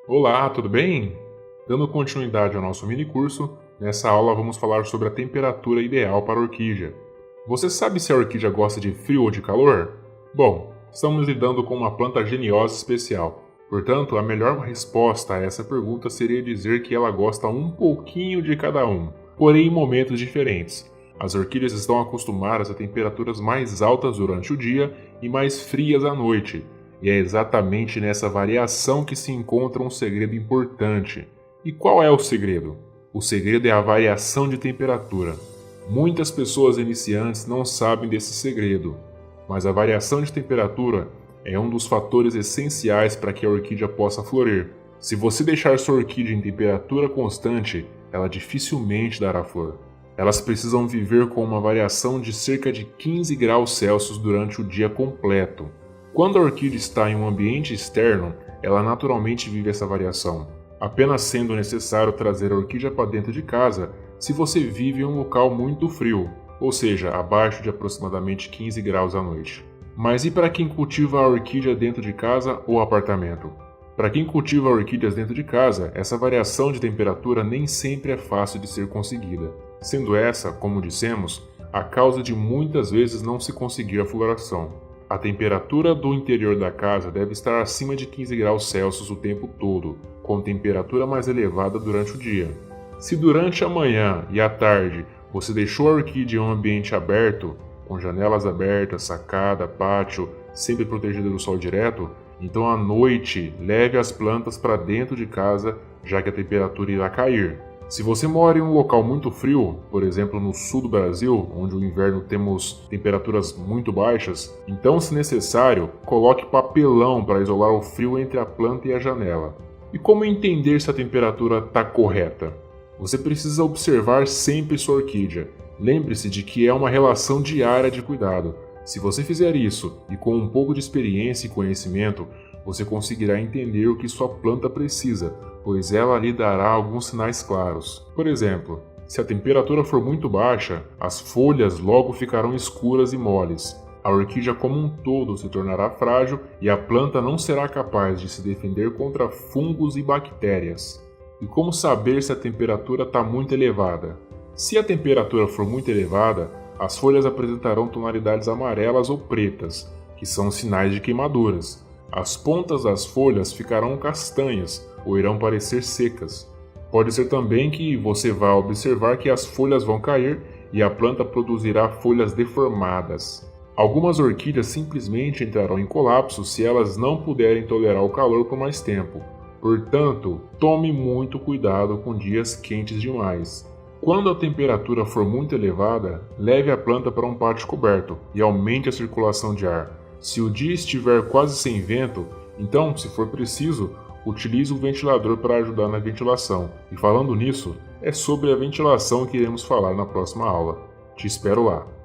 Olá, tudo bem? Dando continuidade ao nosso mini curso, nessa aula vamos falar sobre a temperatura ideal para a orquídea. Você sabe se a orquídea gosta de frio ou de calor? Bom, estamos lidando com uma planta geniosa especial. Portanto, a melhor resposta a essa pergunta seria dizer que ela gosta um pouquinho de cada um, porém em momentos diferentes. As orquídeas estão acostumadas a temperaturas mais altas durante o dia e mais frias à noite. E é exatamente nessa variação que se encontra um segredo importante. E qual é o segredo? O segredo é a variação de temperatura. Muitas pessoas iniciantes não sabem desse segredo, mas a variação de temperatura é um dos fatores essenciais para que a orquídea possa florir. Se você deixar sua orquídea em temperatura constante, ela dificilmente dará flor. Elas precisam viver com uma variação de cerca de 15 graus Celsius durante o dia completo. Quando a orquídea está em um ambiente externo, ela naturalmente vive essa variação, apenas sendo necessário trazer a orquídea para dentro de casa se você vive em um local muito frio, ou seja, abaixo de aproximadamente 15 graus à noite. Mas e para quem cultiva a orquídea dentro de casa ou apartamento? Para quem cultiva orquídeas dentro de casa, essa variação de temperatura nem sempre é fácil de ser conseguida, sendo essa, como dissemos, a causa de muitas vezes não se conseguir a floração. A temperatura do interior da casa deve estar acima de 15 graus Celsius o tempo todo, com temperatura mais elevada durante o dia. Se durante a manhã e a tarde você deixou a orquídea em um ambiente aberto, com janelas abertas, sacada, pátio, sempre protegida do sol direto, então à noite leve as plantas para dentro de casa, já que a temperatura irá cair. Se você mora em um local muito frio, por exemplo no sul do Brasil, onde no inverno temos temperaturas muito baixas, então, se necessário, coloque papelão para isolar o frio entre a planta e a janela. E como entender se a temperatura está correta? Você precisa observar sempre sua orquídea. Lembre-se de que é uma relação diária de cuidado. Se você fizer isso e com um pouco de experiência e conhecimento, você conseguirá entender o que sua planta precisa, pois ela lhe dará alguns sinais claros. Por exemplo, se a temperatura for muito baixa, as folhas logo ficarão escuras e moles. A orquídea como um todo se tornará frágil e a planta não será capaz de se defender contra fungos e bactérias. E como saber se a temperatura está muito elevada? Se a temperatura for muito elevada, as folhas apresentarão tonalidades amarelas ou pretas, que são sinais de queimaduras. As pontas das folhas ficarão castanhas ou irão parecer secas. Pode ser também que você vá observar que as folhas vão cair e a planta produzirá folhas deformadas. Algumas orquídeas simplesmente entrarão em colapso se elas não puderem tolerar o calor por mais tempo. Portanto, tome muito cuidado com dias quentes demais. Quando a temperatura for muito elevada, leve a planta para um pátio coberto e aumente a circulação de ar. Se o dia estiver quase sem vento, então, se for preciso, utilize o ventilador para ajudar na ventilação. E falando nisso, é sobre a ventilação que iremos falar na próxima aula. Te espero lá!